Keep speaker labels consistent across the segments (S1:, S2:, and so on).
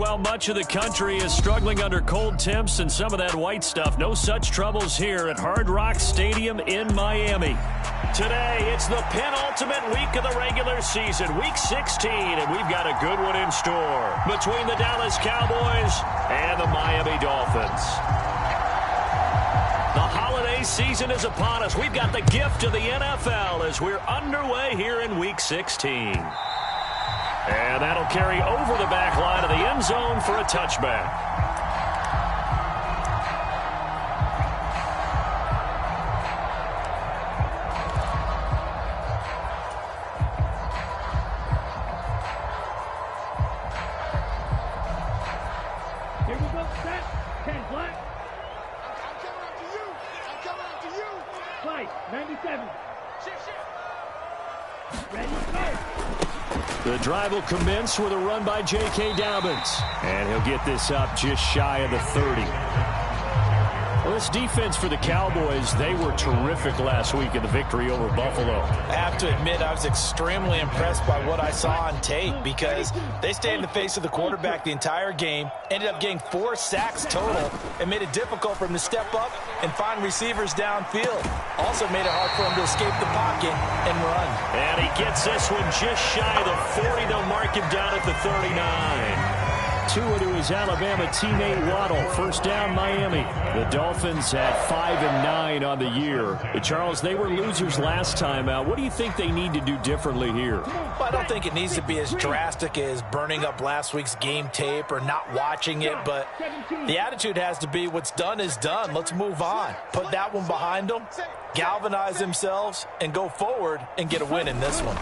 S1: Well, much of the country is struggling under cold temps and some of that white stuff. No such troubles here at Hard Rock Stadium in Miami. Today, it's the penultimate week of the regular season, Week 16, and we've got a good one in store between the Dallas Cowboys and the Miami Dolphins. The holiday season is upon us. We've got the gift of the NFL as we're underway here in Week 16. And that'll carry over the back line of the end zone for a touchback.
S2: Here we go, set, 10 flat. I'm coming after you. I'm coming after you. Flight, 97. Ready, go.
S1: The drive will commence with a run by J.K. Dobbins. And he'll get this up just shy of the 30. Well, this defense for the Cowboys, they were terrific last week in the victory over Buffalo.
S3: I have to admit, I was extremely impressed by what I saw on tape because they stayed in the face of the quarterback the entire game, ended up getting 4 sacks total, and made it difficult for him to step up and find receivers downfield. Also made it hard for him to escape the pocket and run.
S1: And he gets this one just shy of the 40. They'll mark him down at the 39. Tua to his Alabama teammate Waddle. First down, Miami. The Dolphins at 5-9 on the year. Charles, they were losers last time out. What do you think they need to do differently here?
S3: Well, I don't think it needs to be as drastic as burning up last week's game tape or not watching it, but the attitude has to be what's done is done. Let's move on. Put that one behind them, galvanize themselves, and go forward and get a win in this one.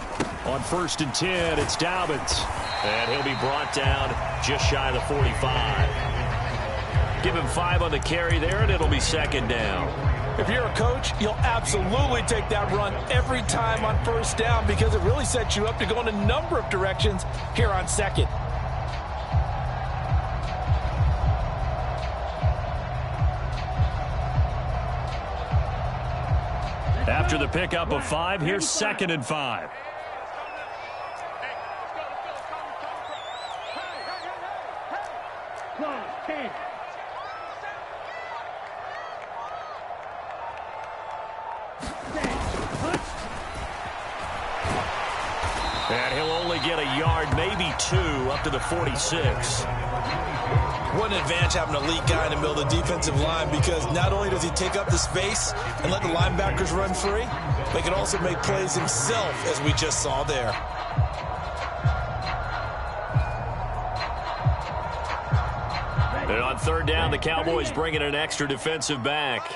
S1: On 1st and 10, it's Dobbins. And he'll be brought down just shy of the 45. Give him 5 on the carry there, and it'll be 2nd down.
S3: If you're a coach, you'll absolutely take that run every time on 1st down because it really sets you up to go in a number of directions here on 2nd.
S1: After the pickup of 5, here's 2nd and 5. And he'll only get a yard, maybe 2, up to the 46.
S3: What an advantage having an elite guy in the middle of the defensive line because not only does he take up the space and let the linebackers run free, but he can also make plays himself, as we just saw there.
S1: And on 3rd down, the Cowboys bring in an extra defensive back.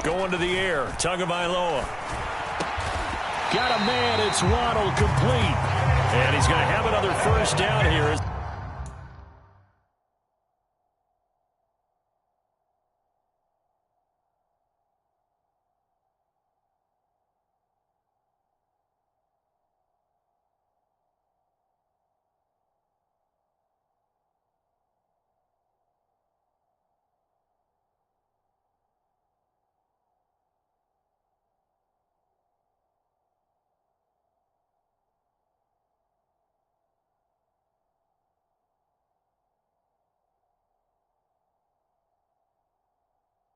S1: Going to the air, Tagovailoa. Got a man, it's Waddle, complete. And he's going to have another 1st down here.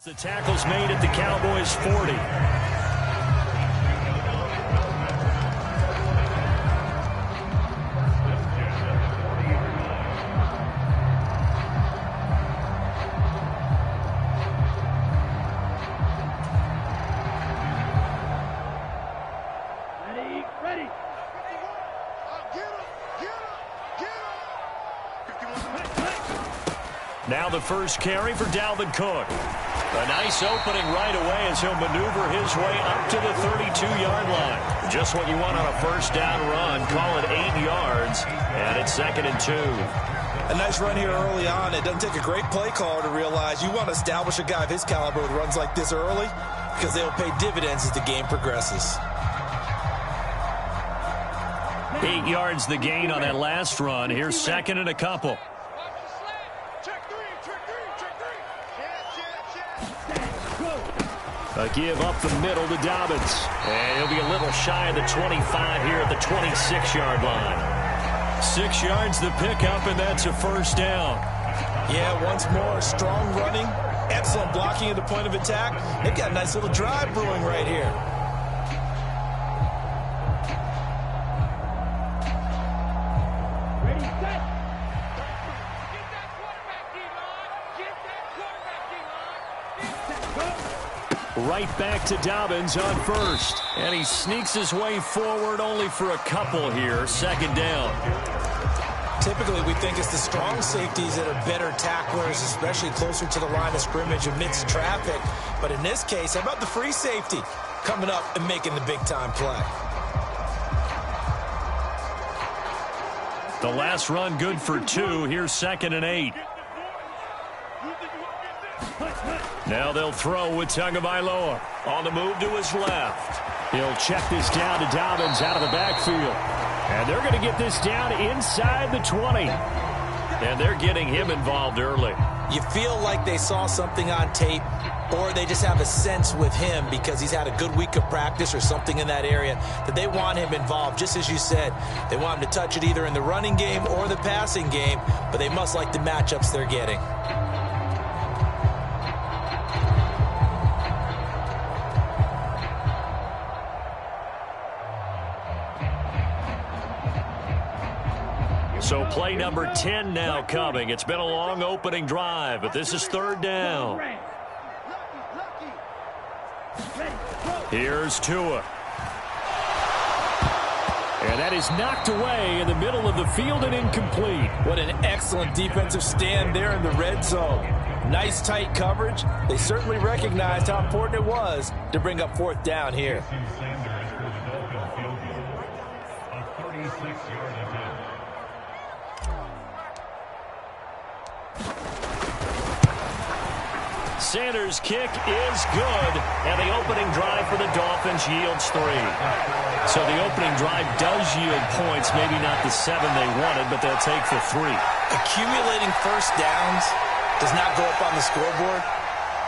S1: The tackle's made at the Cowboys' 40.
S2: Ready.
S1: Now the first carry for Dalvin Cook. A nice opening right away as he'll maneuver his way up to the 32-yard line. Just what you want on a 1st down run. Call it 8 yards, and it's 2nd and 2.
S3: A nice run here early on. It doesn't take a great play caller to realize you want to establish a guy of his caliber with runs like this early because they'll pay dividends as the game progresses.
S1: 8 yards the gain on that last run. Here's 2nd and a couple. A give up the middle to Dobbins. And he'll be a little shy of the 25 here at the 26-yard line. 6 yards the pickup, and that's a first down.
S3: Yeah, once more, strong running, excellent blocking at the point of attack. They've got a nice little drive brewing right here.
S2: Ready, set.
S1: Right back to Dobbins on first. And he sneaks his way forward only for a couple here. Second down.
S3: Typically, we think it's the strong safeties that are better tacklers, especially closer to the line of scrimmage amidst traffic. But in this case, how about the free safety coming up and making the big-time play?
S1: The last run good for 2. Here's 2nd and 8. Now they'll throw with Tagovailoa. On the move to his left. He'll check this down to Dobbins out of the backfield. And they're going to get this down inside the 20. And they're getting him involved early.
S3: You feel like they saw something on tape, or they just have a sense with him because he's had a good week of practice or something in that area that they want him involved. Just as you said, they want him to touch it either in the running game or the passing game, but they must like the matchups they're getting.
S1: So play number 10 now coming. It's been a long opening drive, but this is 3rd down. Here's Tua. And that is knocked away in the middle of the field and incomplete.
S3: What an excellent defensive stand there in the red zone. Nice tight coverage. They certainly recognized how important it was to bring up 4th down here.
S1: Sanders' kick is good, and the opening drive for the Dolphins yields 3. So the opening drive does yield points, maybe not the 7 they wanted, but they'll take the 3.
S3: Accumulating first downs does not go up on the scoreboard,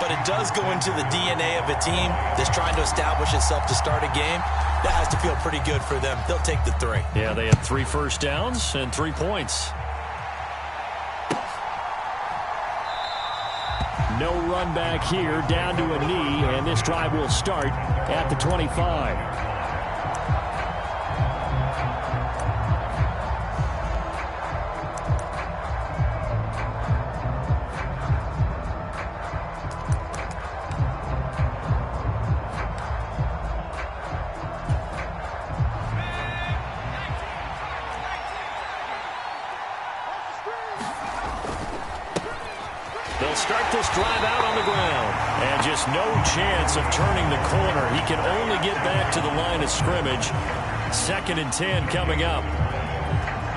S3: but it does go into the DNA of a team that's trying to establish itself to start a game. That has to feel pretty good for them. They'll take the 3.
S1: Yeah, they had 3 first downs and 3 points. No run back here, down to a knee, and this drive will start at the 25. They'll start this drive out on the ground. And just no chance of turning the corner. He can only get back to the line of scrimmage. 2nd and 10 coming up.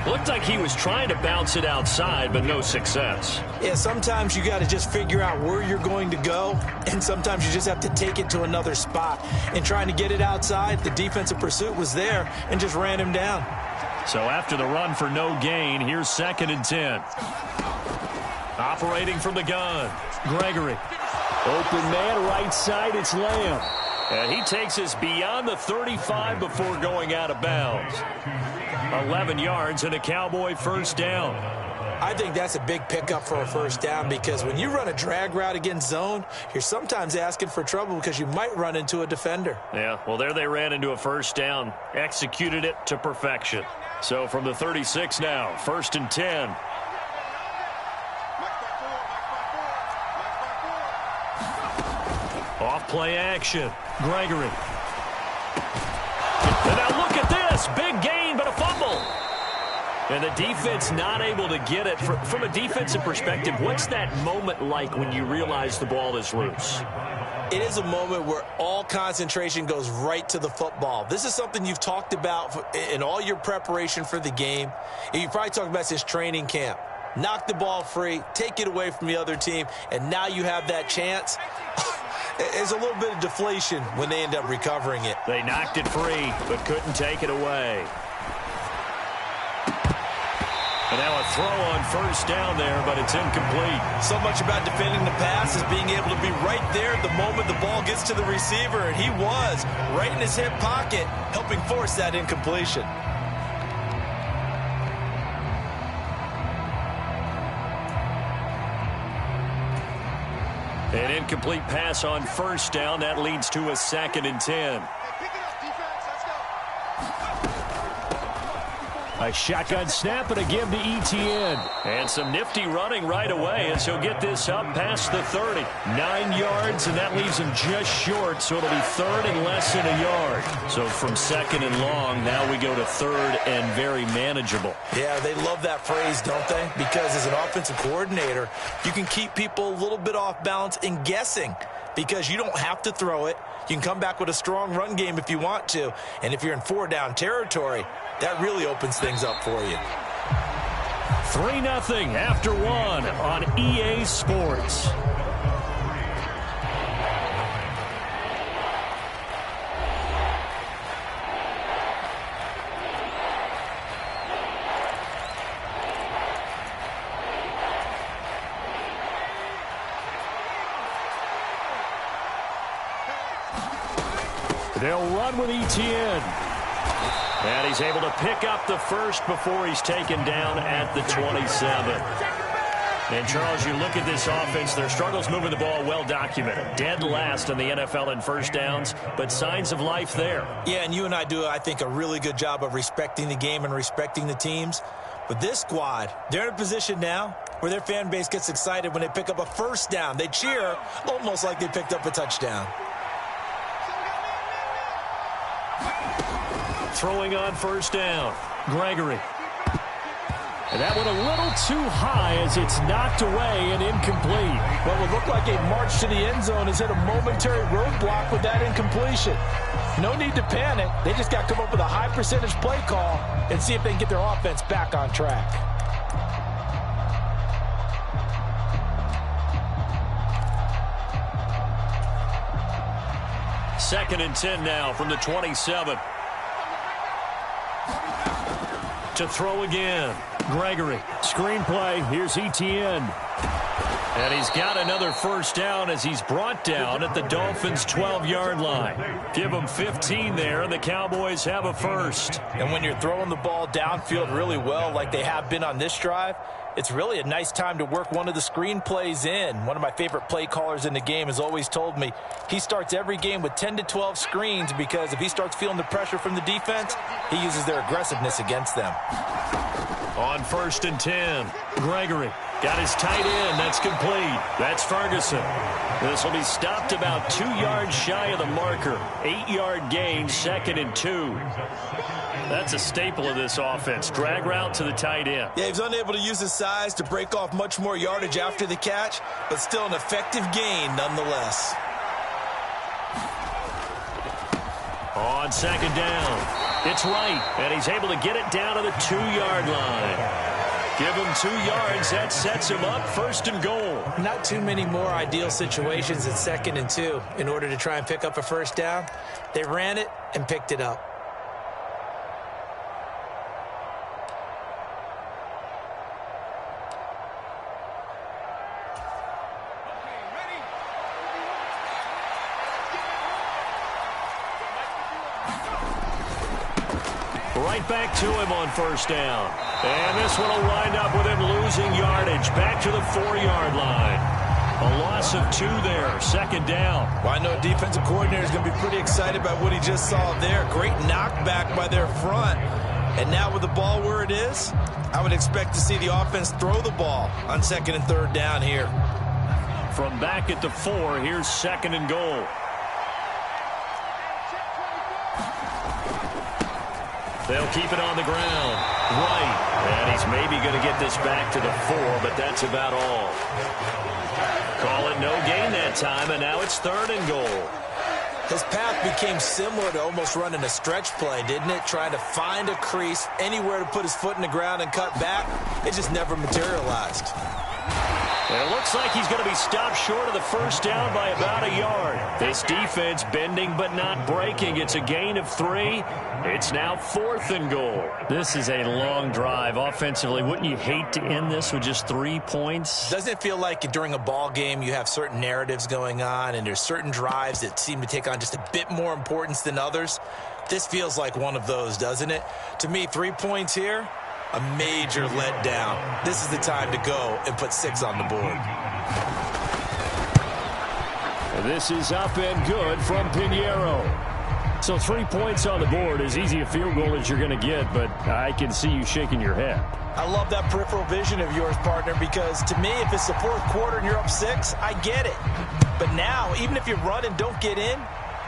S1: Looked like he was trying to bounce it outside, but no success.
S3: Yeah, sometimes you got to just figure out where you're going to go, and sometimes you just have to take it to another spot. And trying to get it outside, the defensive pursuit was there and just ran him down.
S1: So after the run for no gain, here's 2nd and 10. Operating from the gun, Gregory. Open man, right side, it's Lamb. And he takes us beyond the 35 before going out of bounds. 11 yards and a Cowboy first down.
S3: I think that's a big pickup for a first down because when you run a drag route against zone, you're sometimes asking for trouble because you might run into a defender.
S1: Yeah, well, there they ran into a first down, executed it to perfection. So from the 36 now, 1st and 10. Off play action. Gregory. And now look at this. Big gain, but a fumble. And the defense not able to get it. From a defensive perspective, what's that moment like when you realize the ball is loose?
S3: It is a moment where all concentration goes right to the football. This is something you've talked about in all your preparation for the game. And you probably talked about since training camp. Knock the ball free, take it away from the other team, and now you have that chance. There's a little bit of deflation when they end up recovering it.
S1: They knocked it free, but couldn't take it away. And now a throw on first down there, but it's incomplete.
S3: So much about defending the pass is being able to be right there the moment the ball gets to the receiver, and he was right in his hip pocket, helping force that incompletion.
S1: An incomplete pass on first down. That leads to a 2nd and 10. A shotgun snap and a give to Etienne. And some nifty running right away as he'll get this up past the 30. 9 yards, and that leaves him just short, so it'll be 3rd and less than a yard. So from 2nd and long, now we go to 3rd and very manageable.
S3: Yeah, they love that phrase, don't they? Because as an offensive coordinator, you can keep people a little bit off balance and guessing because you don't have to throw it. You can come back with a strong run game if you want to. And if you're in 4-down territory, that really opens things up for you.
S1: 3-0 after 1 on EA Sports. They'll run with Etienne. And he's able to pick up the first before he's taken down at the 27. And, Charles, you look at this offense, their struggles moving the ball well documented. Dead last in the NFL in first downs, but signs of life there.
S3: Yeah, and you and I do, I think, a really good job of respecting the game and respecting the teams. But this squad, they're in a position now where their fan base gets excited when they pick up a first down. They cheer almost like they picked up a touchdown.
S1: Throwing on first down, Gregory. And that one a little too high as it's knocked away and incomplete.
S3: What would look like a march to the end zone has hit a momentary roadblock with that incompletion. No need to panic. They just got to come up with a high percentage play call and see if they can get their offense back on track.
S1: Second and 10 now from the 27. To throw again. Gregory. Screenplay. Here's Etienne. And he's got another first down as he's brought down at the Dolphins' 12-yard line. Give them 15 there, and the Cowboys have a first.
S3: And when you're throwing the ball downfield really well like they have been on this drive, it's really a nice time to work one of the screen plays in. One of my favorite play callers in the game has always told me he starts every game with 10 to 12 screens because if he starts feeling the pressure from the defense, he uses their aggressiveness against them.
S1: On first and 10, Gregory got his tight end. That's complete. That's Ferguson. This will be stopped about 2 yards shy of the marker. 8-yard gain, 2nd and 2. That's a staple of this offense. Drag route to the tight end.
S3: Yeah, he's unable to use his size to break off much more yardage after the catch, but still an effective gain nonetheless.
S1: On second down, it's Wright, and he's able to get it down to the 2-yard line. Give him 2 yards. That sets him up 1st and goal.
S3: Not too many more ideal situations at 2nd and 2 in order to try and pick up a first down. They ran it and picked it up.
S1: Right back to him on first down. And this one will wind up with him losing yardage. Back to the 4-yard line. A loss of 2 there. 2nd down.
S3: Well, I know a defensive coordinator is going to be pretty excited about what he just saw there. Great knockback by their front. And now with the ball where it is, I would expect to see the offense throw the ball on 2nd and 3rd down here.
S1: From back at the 4, here's 2nd and goal. They'll keep it on the ground. Right. And he's maybe going to get this back to the 4, but that's about all. Call it no gain that time, and now it's 3rd and goal.
S3: His path became similar to almost running a stretch play, didn't it? Trying to find a crease, anywhere to put his foot in the ground and cut back. It just never materialized.
S1: It looks like he's going to be stopped short of the first down by about a yard. This defense bending but not breaking. It's a gain of 3. It's now 4th and goal. This is a long drive offensively. Wouldn't you hate to end this with just 3 points?
S3: Doesn't it feel like during a ball game you have certain narratives going on and there's certain drives that seem to take on just a bit more importance than others? This feels like one of those, doesn't it? To me, 3 points here, a major letdown. This is the time to go and put 6 on the board.
S1: This is up and good from Pinheiro. So 3 points on the board, as easy a field goal as you're going to get, but I can see you shaking your head.
S3: I love that peripheral vision of yours, partner, because to me, if it's the 4th quarter and you're up 6, I get it. But now, even if you run and don't get in,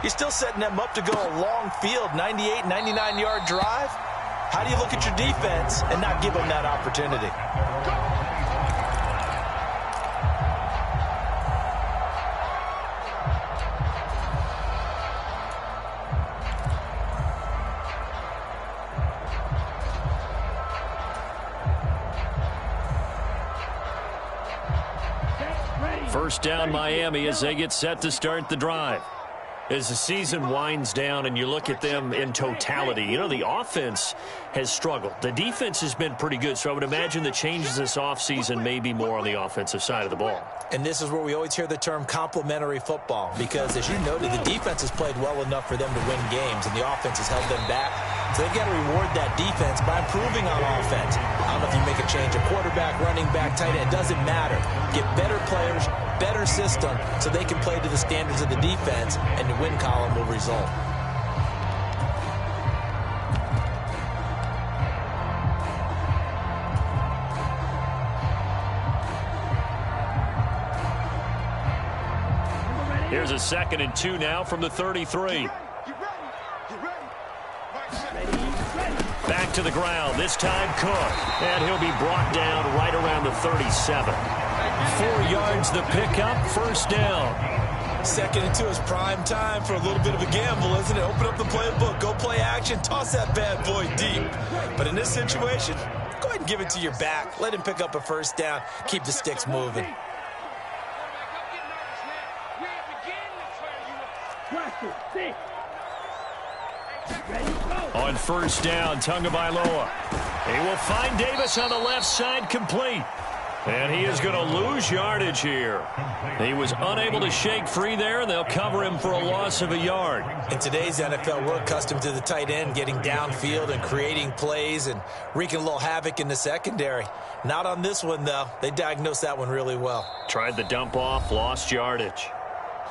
S3: you're still setting them up to go a long field, 98, 99-yard drive. How do you look at your defense and not give them that opportunity?
S1: First down Miami as they get set to start the drive. As the season winds down and you look at them in totality, you know, the offense has struggled. The defense has been pretty good, so I would imagine the changes this offseason may be more on the offensive side of the ball.
S3: And this is where we always hear the term complementary football, because as you noted, the defense has played well enough for them to win games, and the offense has held them back. So they've got to reward that defense by improving on offense. I don't know if you make a change, a quarterback, running back, tight end, it doesn't matter. Get better players, better system, so they can play to the standards of the defense, and the win column will result.
S1: Here's a 2nd and 2 now from the 33. Back to the ground, this time Cook. And he'll be brought down right around the 37. 4 yards the pickup, first down.
S3: 2nd and 2 is prime time for a little bit of a gamble, isn't it? Open up the playbook, go play action, toss that bad boy deep. But in this situation, go ahead and give it to your back. Let him pick up a first down, keep the sticks moving.
S1: On first down, Tagovailoa. He will find Davis on the left side, complete. And he is going to lose yardage here. He was unable to shake free there, and they'll cover him for a loss of a yard.
S3: In today's NFL, we're accustomed to the tight end getting downfield and creating plays and wreaking a little havoc in the secondary. Not on this one, though. They diagnosed that one really well.
S1: Tried the dump off, lost yardage.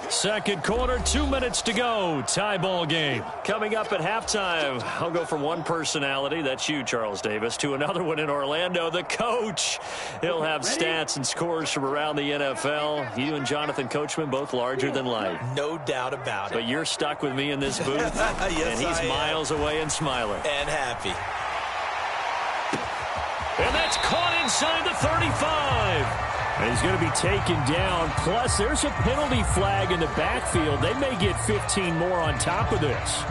S1: Second quarter, 2 minutes to go. Tie ball game. Coming up at halftime, I'll go from one personality, that's you, Charles Davis, to another one in Orlando, the coach. He'll have stats and scores from around the NFL. You and Jonathan Coachman, both larger than life.
S3: No doubt about it.
S1: But you're stuck with me in this booth,
S3: yes,
S1: and he's miles away and smiling.
S3: And happy.
S1: And that's caught inside the 35. And he's going to be taken down. Plus, there's a penalty flag in the backfield. They may get 15 more on top of this.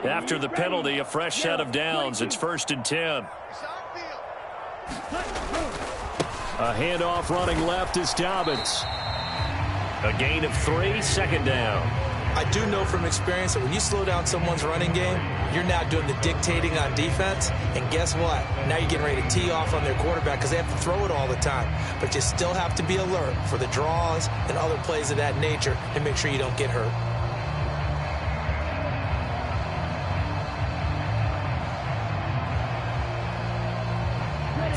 S1: After the penalty, a fresh set of downs. It's 1st and 10. A handoff running left is Dobbins. A gain of 3, 2nd down.
S3: I do know from experience that when you slow down someone's running game, you're now doing the dictating on defense. And guess what? Now you're getting ready to tee off on their quarterback because they have to throw it all the time. But you still have to be alert for the draws and other plays of that nature and make sure you don't get hurt.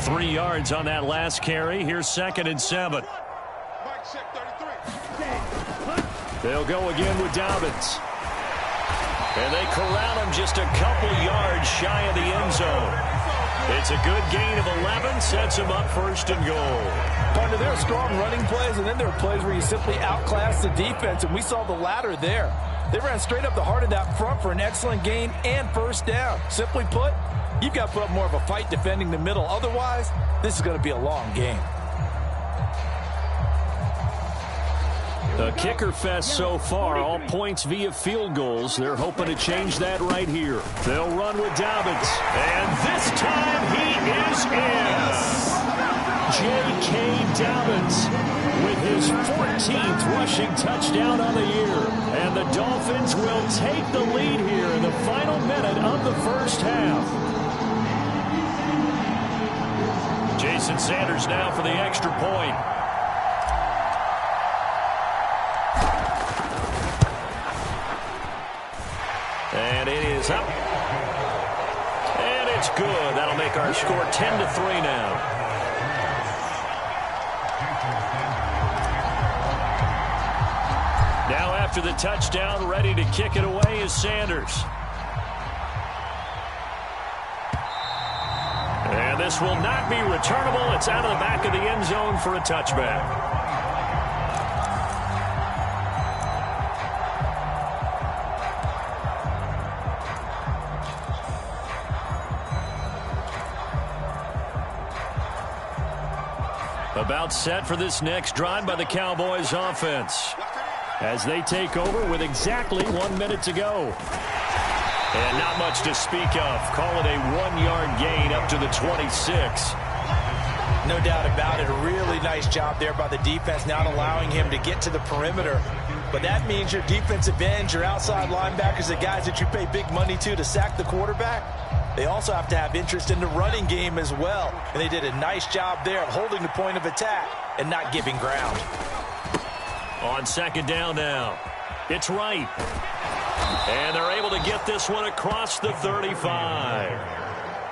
S1: Three yards on that last carry. Here's 2nd and 7. They'll go again with Dobbins. And they corral him just a couple yards shy of the end zone. It's a good gain of 11, sets him up 1st and goal.
S4: Partner, there are strong running plays, and then there are plays where you simply outclass the defense, and we saw the latter there. They ran straight up the heart of that front for an excellent gain and first down. Simply put, you've got to put up more of a fight defending the middle. Otherwise, this is going to be a long game.
S1: A kicker fest so far, all points via field goals. They're hoping to change that right here. They'll run with Dobbins, and this time he is in. J.K. Dobbins with his 14th rushing touchdown on the year. And the Dolphins will take the lead here in the final minute of the first half. Jason Sanders now for the extra point. And it is up. And it's good. That'll make our score 10-3 now. Now after the touchdown, ready to kick it away is Sanders. And this will not be returnable. It's out of the back of the end zone for a touchback. About set for this next drive by the Cowboys offense as they take over with exactly 1 minute to go. And not much to speak of. Call it a 1-yard gain up to the 26.
S3: No doubt about it. A really nice job there by the defense, not allowing him to get to the perimeter. But that means your defensive ends, your outside linebackers, the guys that you pay big money to sack the quarterback, they also have to have interest in the running game as well. And they did a nice job there of holding the point of attack and not giving ground.
S1: On second down now, it's Wright. And they're able to get this one across the 35.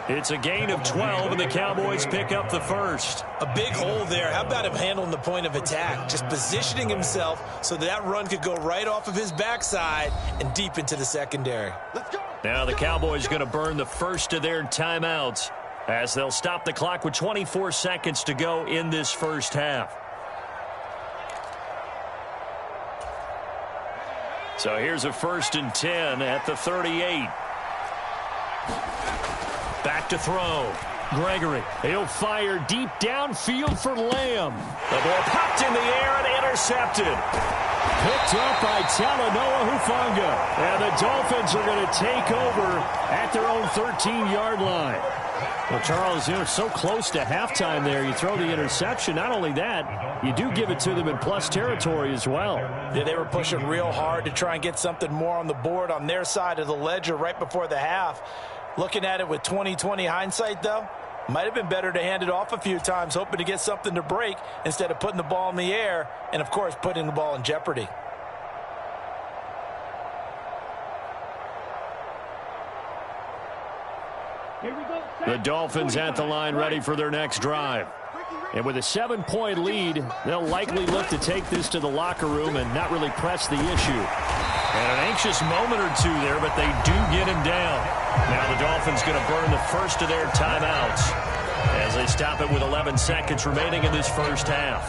S1: It's a gain of 12, and the Cowboys pick up the first.
S3: A big hole there. How about him handling the point of attack? Just positioning himself so that run could go right off of his backside and deep into the secondary.
S2: Let's go.
S1: Now the Cowboys going to burn the first of their timeouts as they'll stop the clock with 24 seconds to go in this first half. So here's a 1st and 10 at the 38. Back to throw. Gregory, he'll fire deep downfield for Lamb. The ball popped in the air and intercepted. Picked up by Talanoa Hufanga. And the Dolphins are going to take over at their own 13-yard line. Well, Charles, you're so close to halftime there. You throw the interception. Not only that, you do give it to them in plus territory as well.
S3: Yeah, they were pushing real hard to try and get something more on the board on their side of the ledger right before the half. Looking at it with 20/20 hindsight, though, might have been better to hand it off a few times, hoping to get something to break instead of putting the ball in the air and, of course, putting the ball in jeopardy.
S2: Here we go.
S1: The Dolphins at the line ready for their next drive. And with a 7-point lead, they'll likely look to take this to the locker room and not really press the issue. And an anxious moment or two there, but they do get him down. Now the Dolphins going to burn the first of their timeouts as they stop it with 11 seconds remaining in this first half.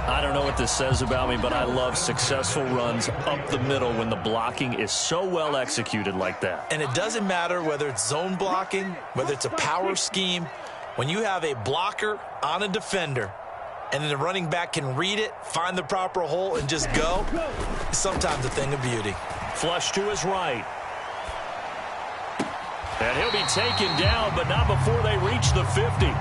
S1: I don't know what this says about me, but I love successful runs up the middle when the blocking is so well executed like that.
S3: And it doesn't matter whether it's zone blocking, whether it's a power scheme. When you have a blocker on a defender and then the running back can read it, find the proper hole, and just go, it's sometimes a thing of beauty.
S1: Flush to his right. And he'll be taken down, but not before they reach the 50.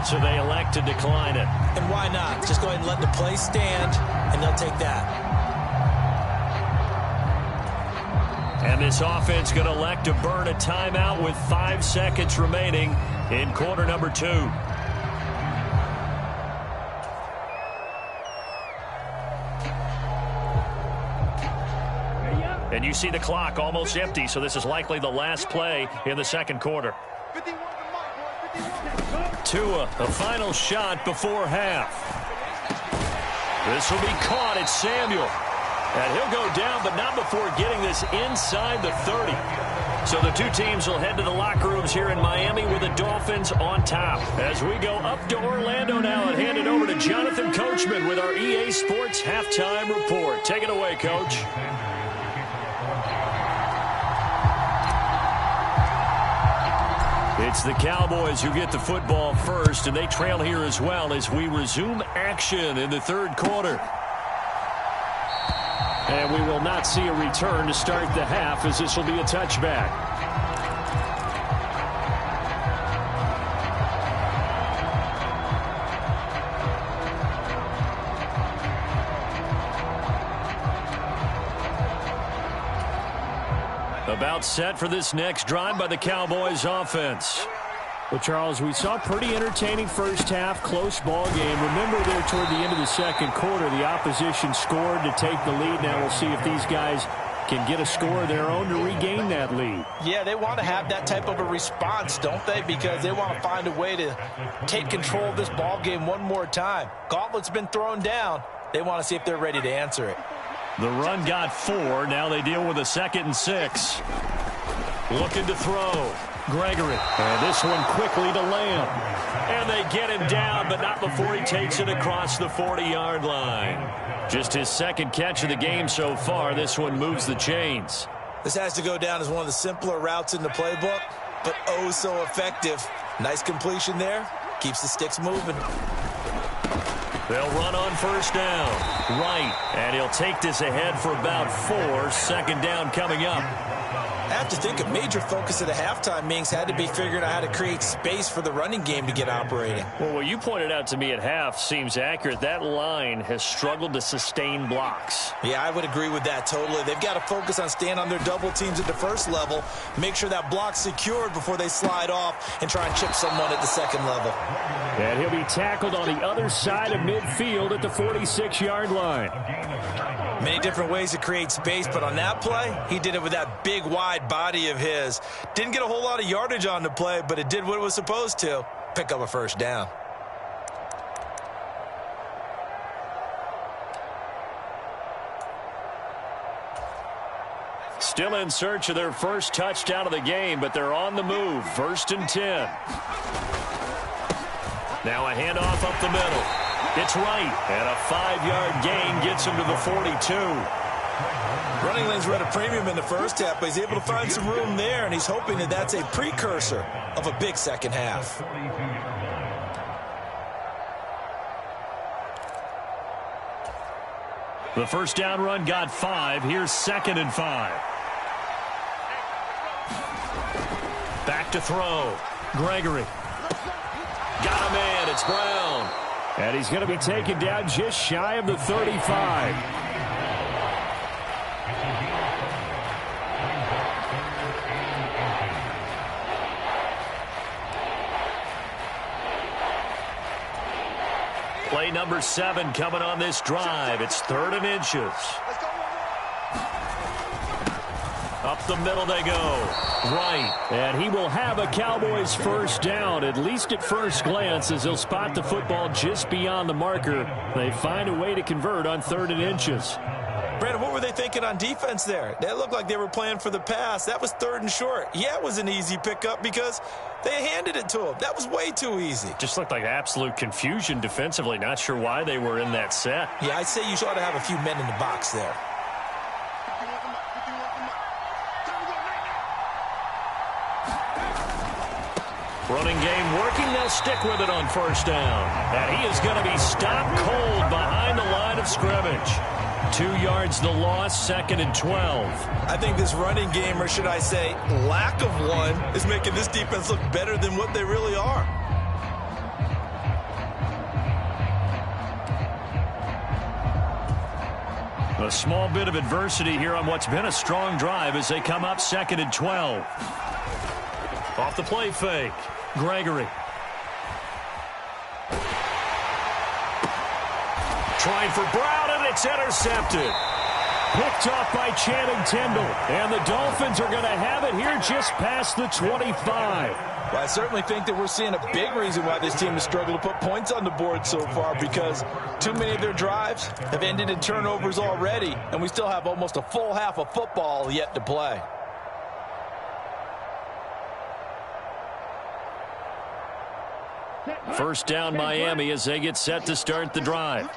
S1: So they elect to decline it.
S3: And why not? Just go ahead and let the play stand, and they'll take that.
S1: And this offense going to elect to burn a timeout with 5 seconds remaining in quarter number 2. And you see the clock almost empty, so this is likely the last play in the second quarter. Tua, a final shot before half. This will be caught. It's Samuel. And he'll go down, but not before getting this inside the 30. So the two teams will head to the locker rooms here in Miami with the Dolphins on top. As we go up to Orlando now and hand it over to Jonathan Coachman with our EA Sports Halftime Report. Take it away, Coach. It's the Cowboys who get the football first, and they trail here as well as we resume action in the third quarter. And we will not see a return to start the half, as this will be a touchback. About set for this next drive by the Cowboys offense.
S2: Well, Charles, we saw a pretty entertaining first half, close ball game. Remember there toward the end of the second quarter, the opposition scored to take the lead. Now we'll see if these guys can get a score of their own to regain that lead.
S3: Yeah, they want to have that type of a response, don't they? Because they want to find a way to take control of this ball game one more time. Gauntlet's been thrown down. They want to see if they're ready to answer it.
S1: The run got 4. Now they deal with a 2nd and 6. Looking to throw. Gregory. And this one quickly to Lamb. And they get him down, but not before he takes it across the 40-yard line. Just his 2nd catch of the game so far. This one moves the chains.
S3: This has to go down as one of the simpler routes in the playbook, but oh so effective. Nice completion there. Keeps the sticks moving.
S1: They'll run on first down. Right. And he'll take this ahead for about 4. 2nd down coming up.
S3: I have to think a major focus of the halftime meetings had to be figuring out how to create space for the running game to get operating.
S1: Well, what you pointed out to me at half seems accurate. That line has struggled to sustain blocks.
S3: Yeah, I would agree with that totally. They've got to focus on staying on their double teams at the first level, make sure that block's secured before they slide off and try and chip someone at the 2nd level.
S2: And he'll be tackled on the other side of midfield at the 46-yard line.
S3: Many different ways to create space, but on that play, he did it with that big, wide body of his. Didn't get a whole lot of yardage on the play, but it did what it was supposed to. Pick up a first down.
S1: Still in search of their first touchdown of the game, but they're on the move. 1st and 10. Now a handoff up the middle. It's right, and a 5-yard gain gets him to the 42.
S3: Running lanes were at a premium in the first half, but he's able to find some room there, and he's hoping that that's a precursor of a big second half.
S1: The first down run got 5. Here's 2nd and 5. Back to throw. Gregory. Got a man. It's Brown.
S2: And he's going to be taken down just shy of the 35.
S1: Play number 7 coming on this drive. It's 3rd and inches. Up the middle they go. Right.
S2: And he will have a Cowboys first down, at least at first glance, as he'll spot the football just beyond the marker. They find a way to convert on 3rd and inches.
S3: Brandon, what were they thinking on defense there? They looked like they were playing for the pass. That was 3rd and short. Yeah, it was an easy pickup because they handed it to him. That was way too easy.
S1: Just looked like absolute confusion defensively. Not sure why they were in that set.
S3: Yeah, I'd say you ought to have a few men in the box there.
S1: Running game working. They'll stick with it on first down. And he is going to be stopped cold behind the line of scrimmage. 2 yards the loss, 2nd and 12.
S3: I think this running game, or should I say lack of one, is making this defense look better than what they really are.
S1: A small bit of adversity here on what's been a strong drive as they come up 2nd and 12. Off the play fake. Gregory. Trying for Brown, and it's intercepted.
S2: Picked off by Channing Tindall. And the Dolphins are going to have it here just past the 25.
S3: Well, I certainly think that we're seeing a big reason why this team has struggled to put points on the board so far, because too many of their drives have ended in turnovers already, and we still have almost a full half of football yet to play.
S1: First down Miami as they get set to start the drive.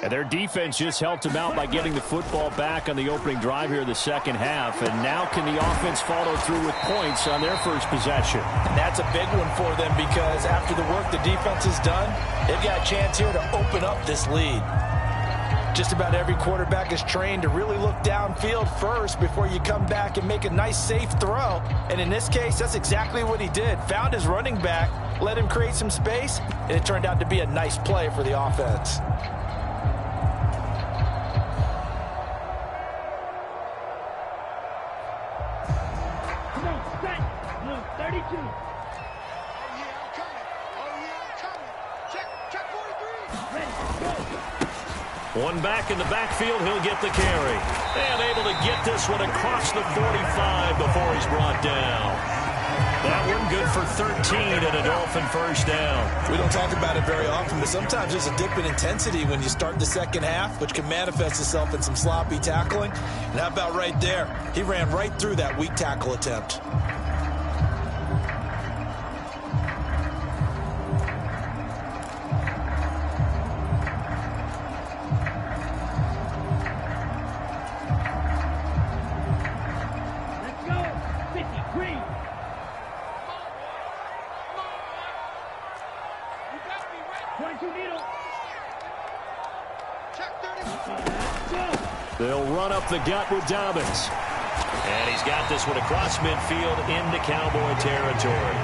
S2: And their defense just helped them out by getting the football back on the opening drive here in the second half. And now can the offense follow through with points on their first possession?
S3: And that's a big one for them because after the work the defense has done, they've got a chance here to open up this lead. Just about every quarterback is trained to really look downfield first before you come back and make a nice, safe throw. And in this case, that's exactly what he did. Found his running back, let him create some space, and it turned out to be a nice play for the offense.
S5: Come on, set. Blue 32.
S1: One back in the backfield, he'll get the carry. And able to get this one across the 45 before he's brought down. That one good for 13 and a Dolphin first down.
S3: We don't talk about it very often, but sometimes there's a dip in intensity when you start the second half, which can manifest itself in some sloppy tackling. And how about right there? He ran right through that weak tackle attempt.
S2: They'll run up the gut with Dobbins.
S1: And he's got this one across midfield into Cowboy territory.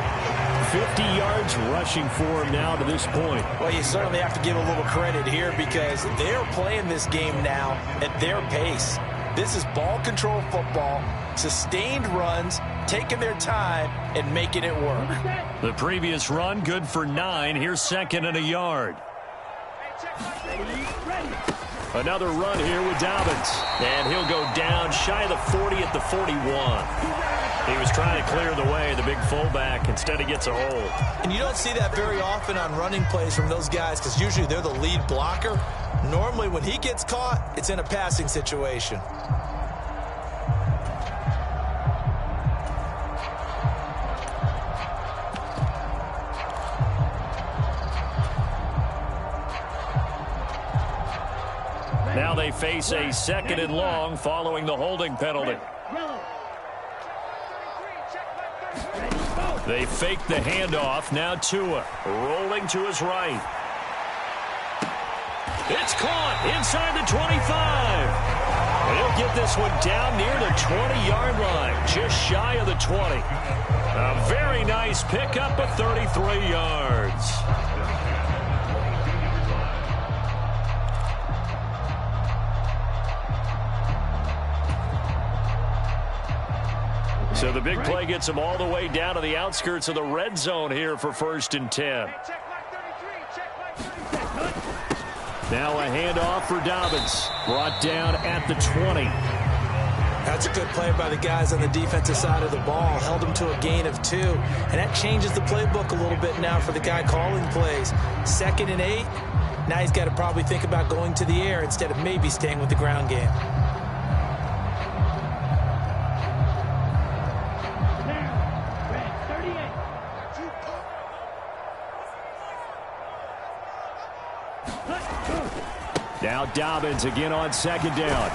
S2: 50 yards rushing for him now to this point.
S3: Well, you certainly have to give a little credit here because they're playing this game now at their pace. This is ball control football, sustained runs, taking their time and making it work.
S1: The previous run good for 9. Here's second and a yard.
S2: Another run here with Dobbins.
S1: And he'll go down shy of the 40 at the 41. He was trying to clear the way, the big fullback. Instead, he gets a hold.
S3: And you don't see that very often on running plays from those guys because usually they're the lead blocker. Normally, when he gets caught, it's in a passing situation.
S1: Now they face a second and long following the holding penalty. They fake the handoff. Now Tua rolling to his right. It's caught inside the 25. He'll get this one down near the 20-yard line, just shy of the 20. A very nice pickup of 33 yards. So the big play gets him all the way down to the outskirts of the red zone here for 1st and 10.
S2: Now a handoff for Dobbins. Brought down at the 20.
S3: That's a good play by the guys on the defensive side of the ball. Held him to a gain of 2. And that changes the playbook a little bit now for the guy calling plays. 2nd and 8. Now he's got to probably think about going to the air instead of maybe staying with the ground game.
S2: Now Dobbins again on 2nd down.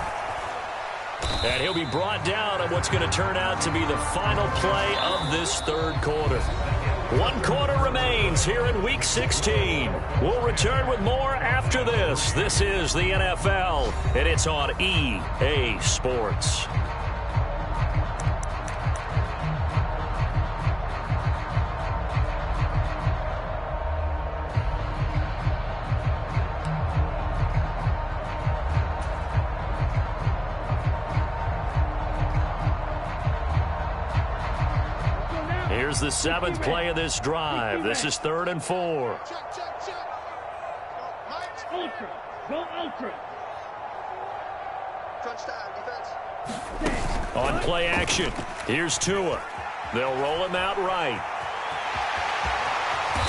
S1: And he'll be brought down on what's going to turn out to be the final play of this 3rd quarter. 1 quarter remains here in Week 16. We'll return with more after this. This is the NFL, and it's on EA Sports. Here's the 7th play of this drive. This is 3rd and 4.
S5: Ultra. Go ultra.
S1: On play action, here's Tua. They'll roll him out right.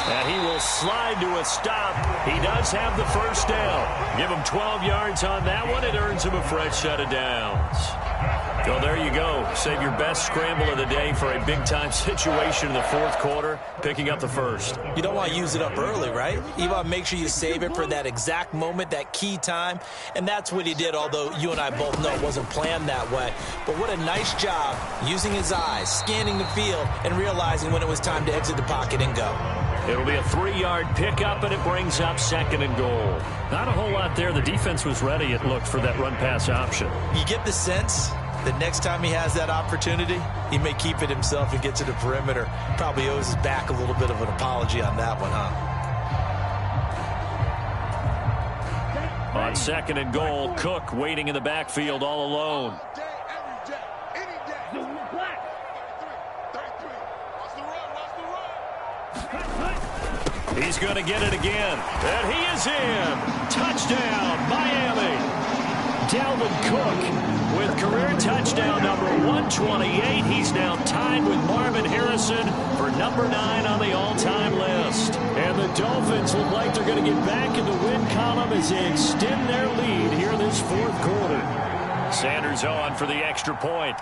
S1: And he will slide to a stop. He does have the first down. Give him 12 yards on that one. It earns him a fresh set of downs. Well, there you go. Save your best scramble of the day for a big-time situation in the fourth quarter, picking up the first.
S3: You don't want to use it up early, right? You want to make sure you save it for that exact moment, that key time, and that's what he did, although you and I both know it wasn't planned that way. But what a nice job using his eyes, scanning the field, and realizing when it was time to exit the pocket and go.
S1: It'll be a 3-yard pickup, and it brings up 2nd and goal. Not a whole lot there. The defense was ready, it looked, for that run-pass option.
S3: You get the sense that next time he has that opportunity, he may keep it himself and get to the perimeter. Probably owes his back a little bit of an apology on that one, huh?
S1: On 2nd and goal, Cook waiting in the backfield all alone. He's going to get it again. And he is in. Touchdown, Miami. Dalvin Cook with career touchdown number 128. He's now tied with Marvin Harrison for number 9 on the all-time list.
S2: And the Dolphins look like they're going to get back in the win column as they extend their lead here in this fourth quarter.
S1: Sanders on for the extra point.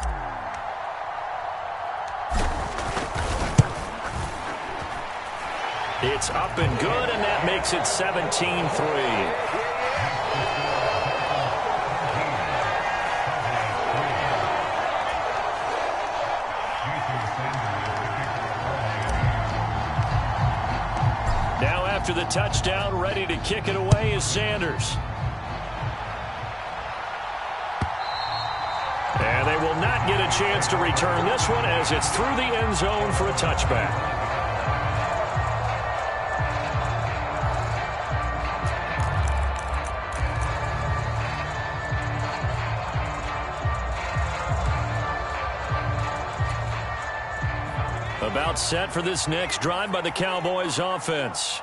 S1: It's up and good, and that makes it 17-3. Now after the touchdown, ready to kick it away is Sanders. And they will not get a chance to return this one as it's through the end zone for a touchback. About set for this next drive by the Cowboys offense.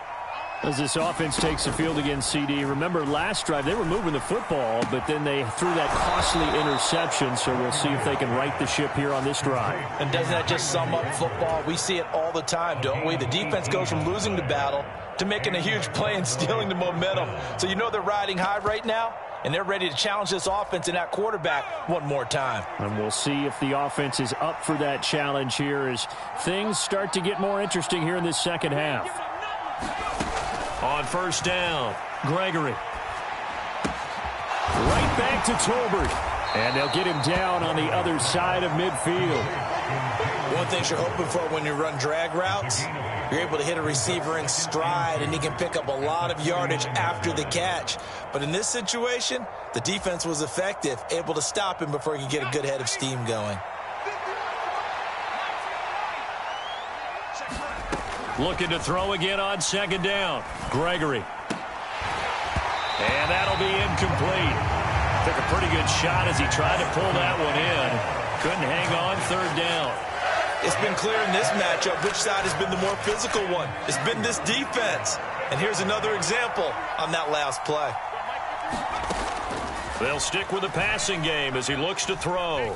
S2: As this offense takes the field against CD, remember last drive they were moving the football, but then they threw that costly interception, so we'll see if they can right the ship here on this drive.
S3: And doesn't that just sum up football? We see it all the time, don't we? The defense goes from losing the battle to making a huge play and stealing the momentum. So you know they're riding high right now, and they're ready to challenge this offense and that quarterback one more time.
S2: And we'll see if the offense is up for that challenge here as things start to get more interesting here in this second half.
S1: On first down, Gregory.
S2: Right back to Tolbert. And they'll get him down on the other side of midfield.
S3: One thing you're hoping for when you run drag routes, you're able to hit a receiver in stride, and he can pick up a lot of yardage after the catch. But in this situation, the defense was effective, able to stop him before he could get a good head of steam going.
S1: Looking to throw again on 2nd down. Gregory. And that'll be incomplete. Took a pretty good shot as he tried to pull that one in. Couldn't hang on 3rd down.
S3: It's been clear in this matchup which side has been the more physical one. It's been this defense. And here's another example on that last play.
S1: They'll stick with the passing game as he looks to throw.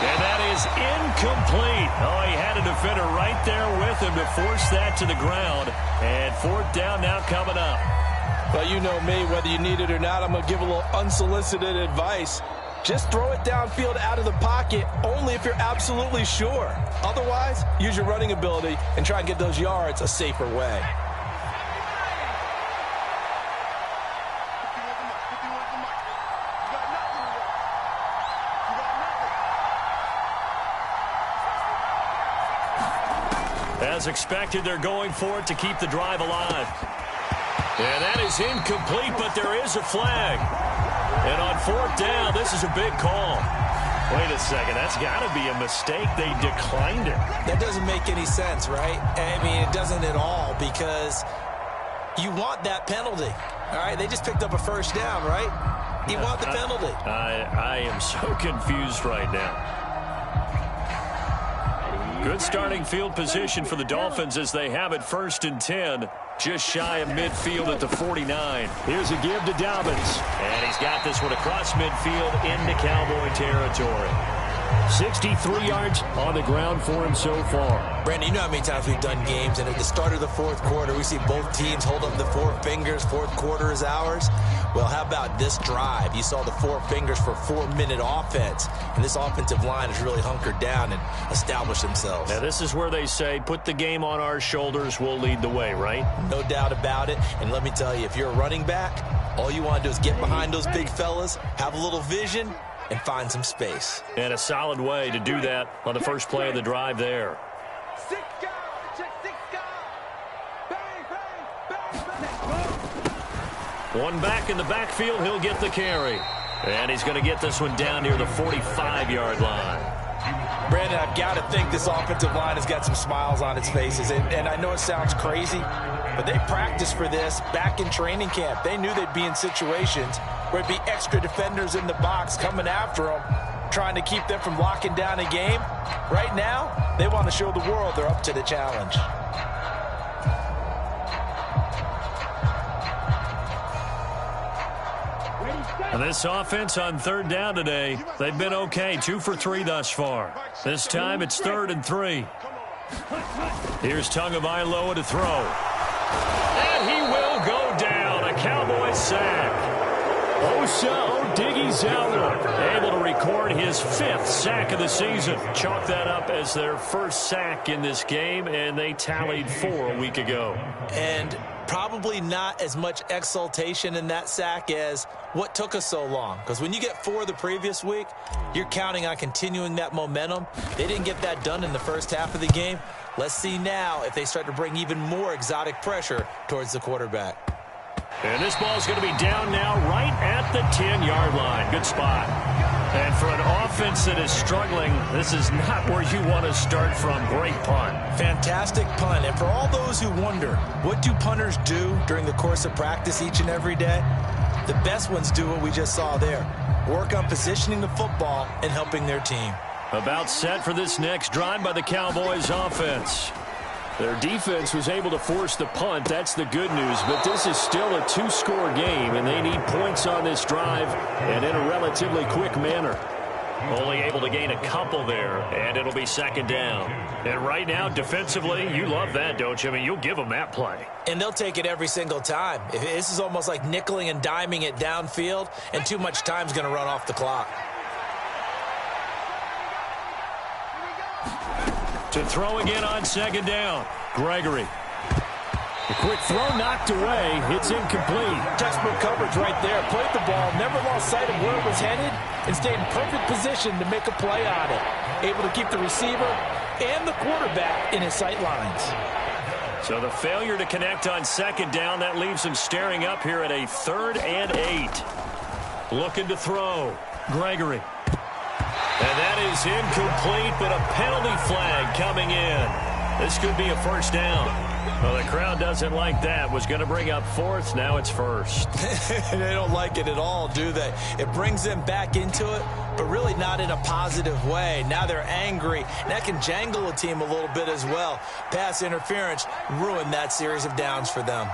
S1: And that is incomplete. Oh, he had a defender right there with him to force that to the ground. And 4th down now coming up.
S4: Well, you know me, whether you need it or not, I'm going to give a little unsolicited advice. Just throw it downfield out of the pocket only if you're absolutely sure. Otherwise, use your running ability and try and get those yards a safer way.
S1: As expected, they're going for it to keep the drive alive. And that is incomplete, but there is a flag. And on 4th down, this is a big call. Wait a second, that's got to be a mistake. They declined it.
S3: That doesn't make any sense, right? I mean, it doesn't at all, because you want that penalty. All right, they just picked up a 1st down, right? You want the penalty.
S1: I am so confused right now. Good starting field position for the Dolphins as they have it 1st and 10. Just shy of midfield at the 49.
S2: Here's a give to Dobbins.
S1: And he's got this one across midfield into Cowboy territory.
S2: 63 yards on the ground for him so far.
S3: Brandon, you know how many times we've done games, and at the start of the fourth quarter, we see both teams hold up the four fingers, fourth quarter is ours. Well, how about this drive? You saw the four fingers for 4-minute offense, and this offensive line has really hunkered down and established themselves.
S1: Now, this is where they say, put the game on our shoulders, we'll lead the way, right?
S3: No doubt about it, and let me tell you, if you're a running back, all you want to do is get behind those big fellas, have a little vision, and find some space.
S1: And a solid way to do that on the first play of the drive there. One back in the backfield, he'll get the carry. And he's going to get this one down near the 45-yard line.
S3: Brandon, I've got to think this offensive line has got some smiles on its faces. And I know it sounds crazy, but they practiced for this back in training camp. They knew they'd be in situations where it'd be extra defenders in the box coming after them, trying to keep them from locking down a game. Right now, they want to show the world they're up to the challenge.
S1: And this offense on third down today, they've been okay, 2 for 3 thus far. This time it's 3rd and 3. Here's Tagovailoa to throw. And he will go down. A Cowboys sack. Osa Odighizuwa able to record his 5th sack of the season. Chalk that up as their first sack in this game, and they tallied 4 a week ago.
S3: And probably not as much exultation in that sack as what took us so long. Because when you get 4 the previous week, you're counting on continuing that momentum. They didn't get that done in the first half of the game. Let's see now if they start to bring even more exotic pressure towards the quarterback.
S1: And this ball's going to be down now right at the 10-yard line. Good spot. And for an offense that is struggling, this is not where you want to start from. Great punt.
S3: Fantastic punt. And for all those who wonder, what do punters do during the course of practice each and every day? The best ones do what we just saw there. Work on positioning the football and helping their team.
S1: About set for this next drive by the Cowboys offense.
S2: Their defense was able to force the punt. That's the good news. But this is still a 2-score game, and they need points on this drive and in a relatively quick manner.
S1: Only able to gain a couple there, and it'll be 2nd down. And right now, defensively, you love that, don't you? I mean, you'll give them that play.
S3: And they'll take it every single time. This is almost like nickeling and diming it downfield, and too much time's going to run off the clock.
S1: To throw again on 2nd down. Gregory.
S2: A quick throw knocked away. It's incomplete.
S3: Textbook coverage right there. Played the ball, never lost sight of where it was headed, and stayed in perfect position to make a play on it. Able to keep the receiver and the quarterback in his sight lines.
S1: So the failure to connect on 2nd down, that leaves him staring up here at a 3rd and 8. Looking to throw. Gregory. And that is incomplete, but a penalty flag coming in. This could be a 1st down. Well, the crowd doesn't like that. Was going to bring up 4th. Now it's 1st.
S3: They don't like it at all, do they? It brings them back into it, but really not in a positive way. Now they're angry. And that can jangle a team a little bit as well. Pass interference ruined that series of downs for them.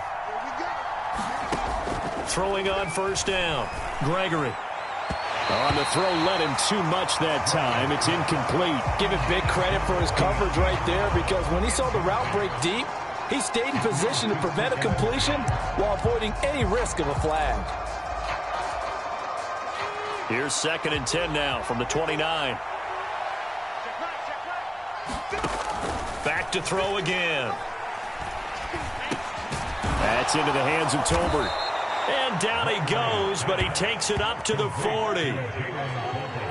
S1: Throwing on 1st down. Gregory.
S2: On the throw, led him too much that time. It's incomplete.
S3: Give him big credit for his coverage right there, because when he saw the route break deep, he stayed in position to prevent a completion while avoiding any risk of a flag.
S1: Here's 2nd and 10 now from the 29. Back to throw again.
S2: That's into the hands of Tolbert.
S1: And down he goes, but he takes it up to the 40.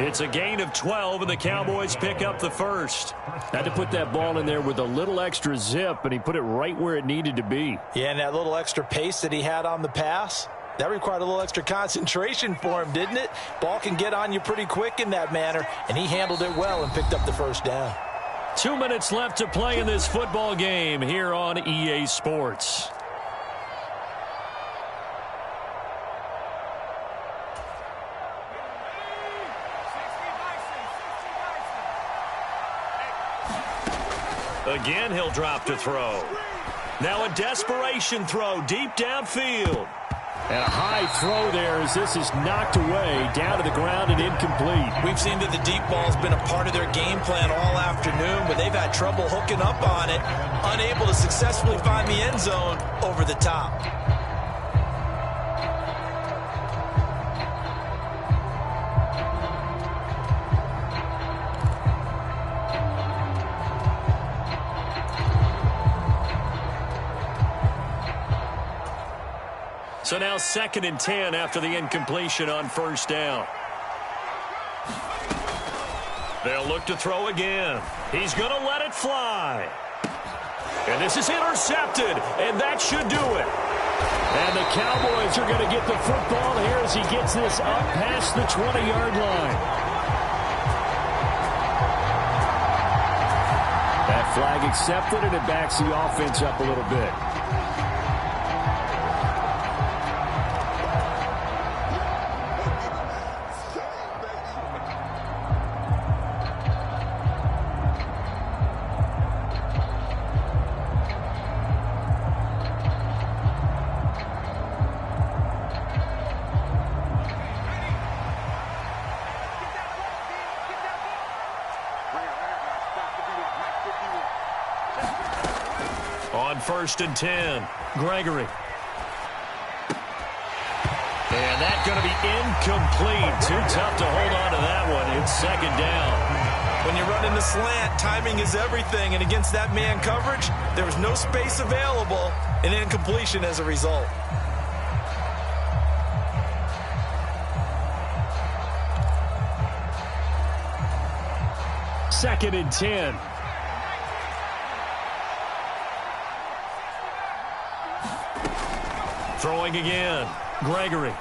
S1: It's a gain of 12, and the Cowboys pick up the 1st.
S2: Had to put that ball in there with a little extra zip, and he put it right where it needed to be.
S3: Yeah, and that little extra pace that he had on the pass, that required a little extra concentration for him, didn't it? Ball can get on you pretty quick in that manner, and he handled it well and picked up the 1st down.
S1: 2 minutes left to play in this football game here on EA Sports. Again, he'll drop to throw. Now a desperation throw deep downfield.
S2: And a high throw there as this is knocked away, down to the ground and incomplete.
S3: We've seen that the deep ball's been a part of their game plan all afternoon, but they've had trouble hooking up on it, unable to successfully find the end zone over the top.
S1: So now 2nd and 10 after the incompletion on first down. They'll look to throw again. He's going to let it fly. And this is intercepted, and that should do it.
S2: And the Cowboys are going to get the football here as he gets this up past the 20-yard line. That flag accepted, and it backs the offense up a little bit.
S1: On 1st and 10, Gregory. And that's going to be incomplete. Too tough to hold on to that one. It's 2nd down.
S3: When you're running the slant, timing is everything, and against that man coverage, there was no space available, and incompletion as a result.
S2: Second and 10.
S1: Throwing again, Gregory.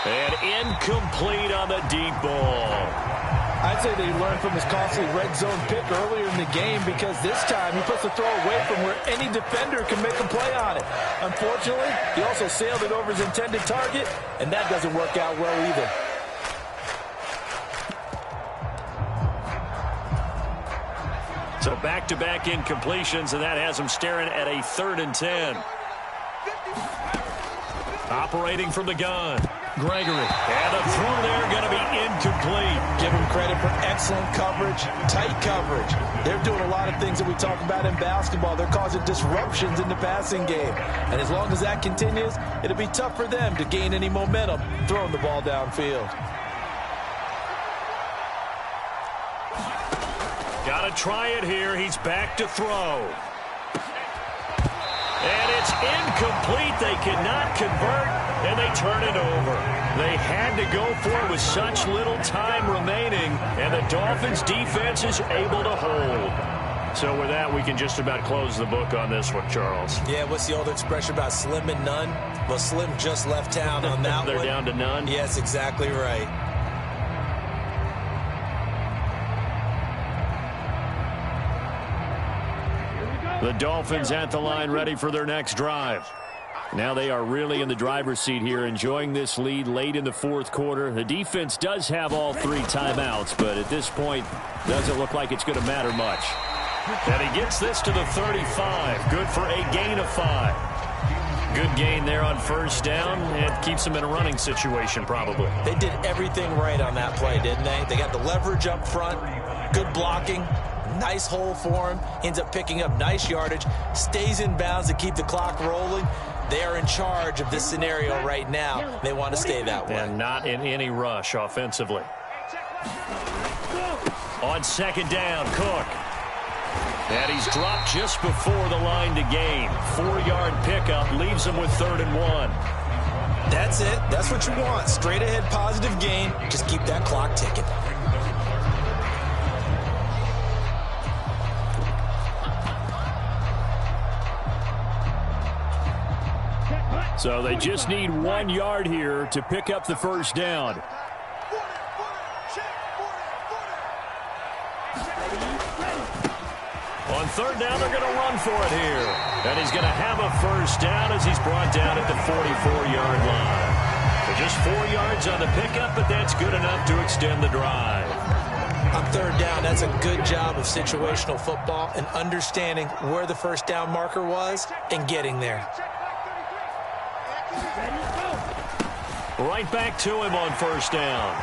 S1: And incomplete on the deep ball.
S3: I'd say that he learned from his costly red zone pick earlier in the game, because this time he puts the throw away from where any defender can make a play on it. Unfortunately, he also sailed it over his intended target, and that doesn't work out well either.
S1: So back-to-back incompletions, and that has him staring at a 3rd and 10. Operating from the gun, Gregory. And a throw there going to be incomplete.
S3: Give him credit for excellent coverage, tight coverage. They're doing a lot of things that we talk about in basketball. They're causing disruptions in the passing game. And as long as that continues, it'll be tough for them to gain any momentum throwing the ball downfield.
S1: Got to try it here. He's back to throw. And it's incomplete. They cannot convert, and they turn it over. They had to go for it with such little time remaining, and the Dolphins' defense is able to hold. So with that, we can just about close the book on this one, Charles.
S3: Yeah, what's the old expression about slim and none? Well, Slim just left town on that
S1: They're
S3: one.
S1: down to none?
S3: Yes, exactly right.
S2: The Dolphins at the line, ready for their next drive. Now they are really in the driver's seat here, enjoying this lead late in the 4th quarter. The defense does have all 3 timeouts, but at this point, doesn't look like it's going to matter much.
S1: And he gets this to the 35. Good for a gain of 5. Good gain there on first down. It keeps them in a running situation, probably.
S3: They did everything right on that play, didn't they? They got the leverage up front, good blocking. Nice hole for him. Ends up picking up nice yardage. Stays in bounds to keep the clock rolling. They are in charge of this scenario right now. They want to stay that way.
S1: And not in any rush offensively. On 2nd down, Cook. And he's dropped just before the line to gain. 4-yard pickup leaves him with 3rd and 1.
S3: That's it. That's what you want. Straight ahead positive gain. Just keep that clock ticking.
S2: So they just need 1 yard here to pick up the first down.
S1: On 3rd down, they're going to run for it here. And he's going to have a first down as he's brought down at the 44-yard line. So just 4 yards on the pickup, but that's good enough to extend the drive.
S3: On 3rd down, that's a good job of situational football and understanding where the first down marker was and getting there.
S5: Ready, go.
S1: Right back to him on first down.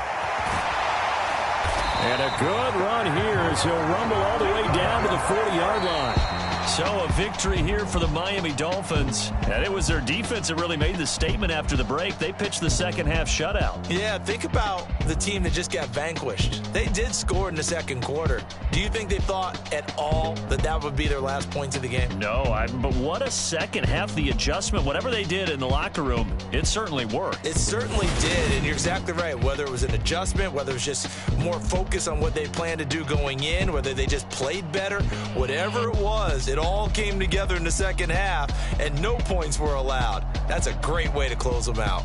S1: And a good run here as he'll rumble all the way down to the 40-yard line. So a victory here for the Miami Dolphins. And it was their defense that really made the statement after the break. They pitched the second half shutout.
S3: Yeah, think about the team that just got vanquished. They did score in the second quarter. Do you think they thought at all that that would be their last points of the game?
S1: No, but what a second half. The adjustment, whatever they did in the locker room, it certainly worked.
S3: It certainly did, and you're exactly right. Whether it was an adjustment, whether it was just more focus on what they planned to do going in, whether they just played better, whatever it was, it all came together in the second half, and no points were allowed. That's a great way to close them out.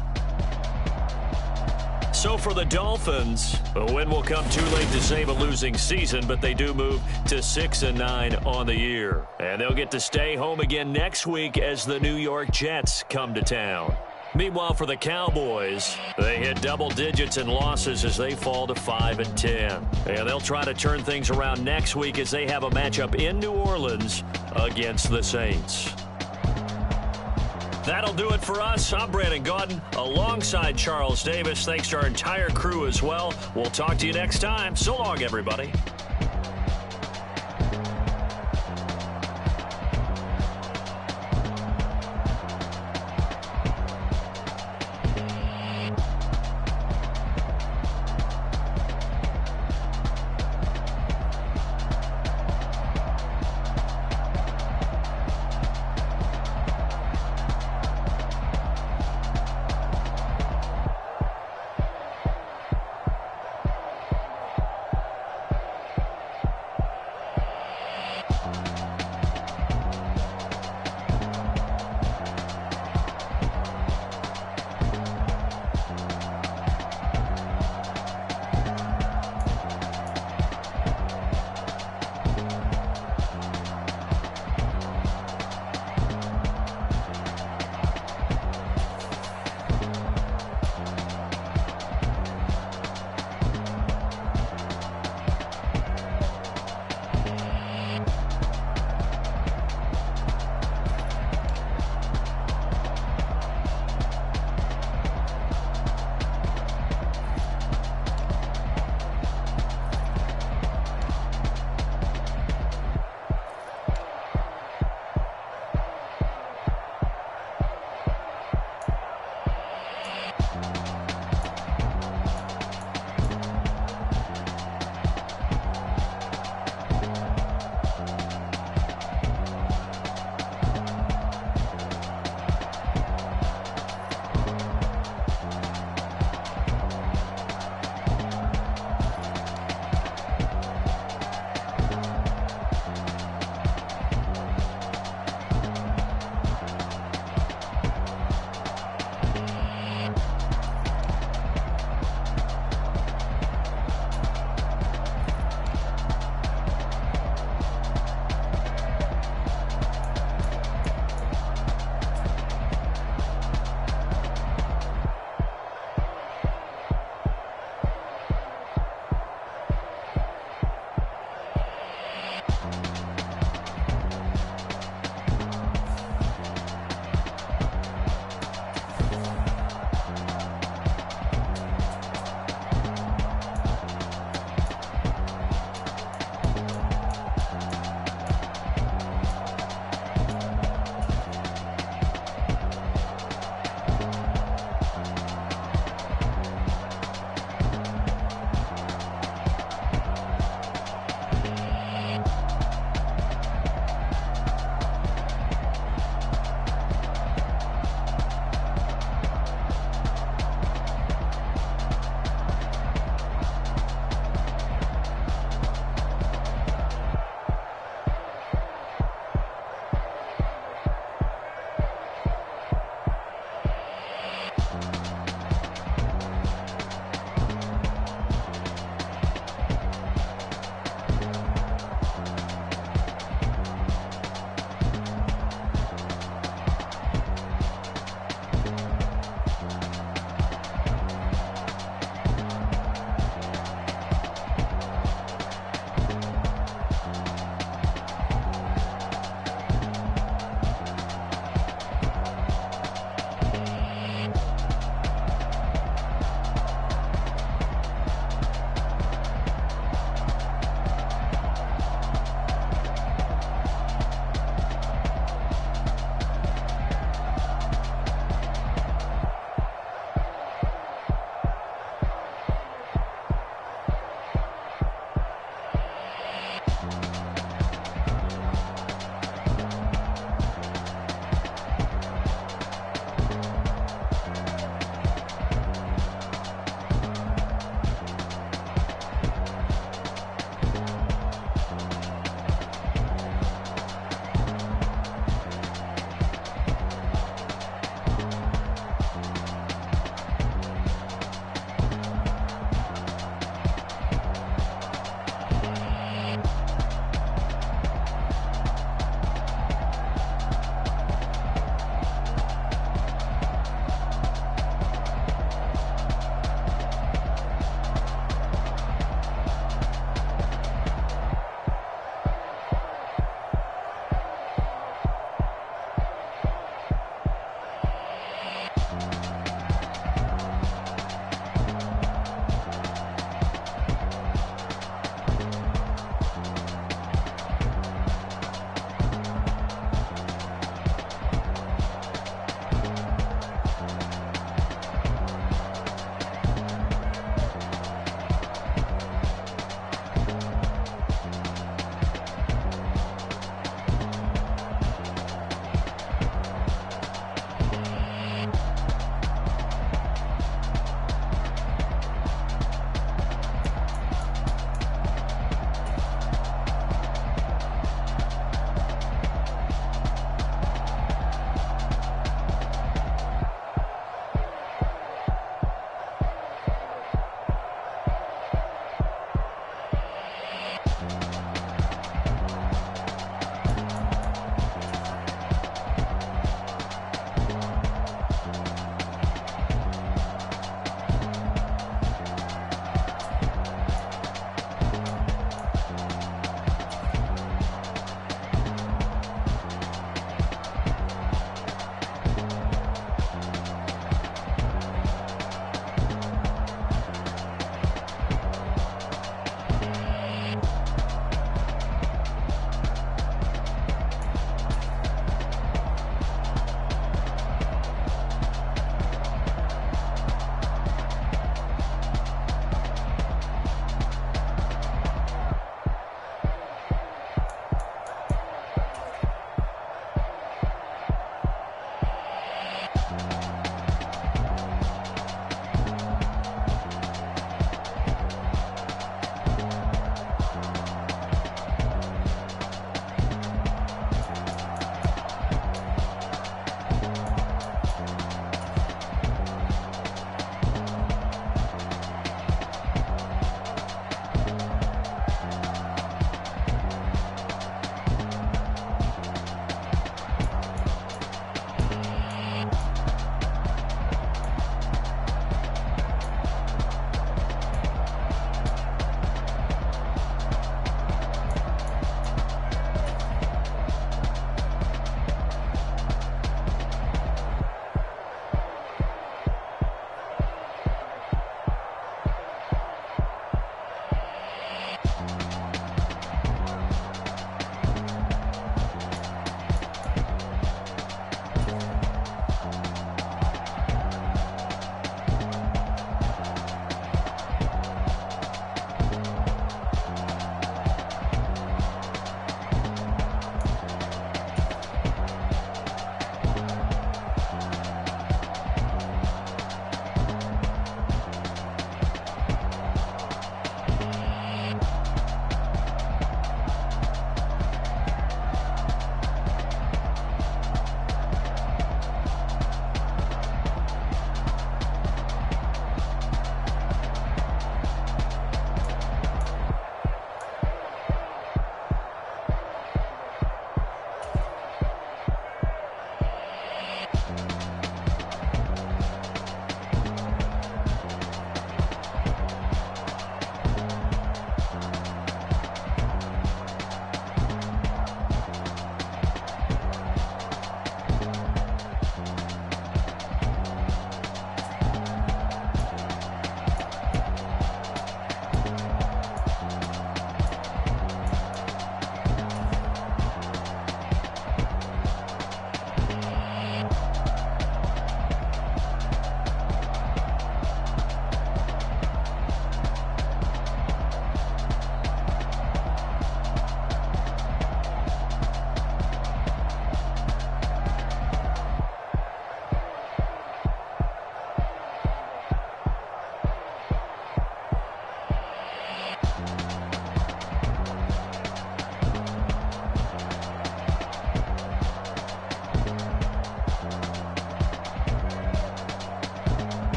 S1: So for the Dolphins, a win will come too late to save a losing season, but they do move to 6-9 on the year. And they'll get to stay home again next week as the New York Jets come to town. Meanwhile, for the Cowboys, they hit double digits in losses as they fall to 5-10. And they'll try to turn things around next week as they have a matchup in New Orleans against the Saints. That'll do it for us. I'm Brandon Gaudin alongside Charles Davis. Thanks to our entire crew as well. We'll talk to you next time. So long, everybody.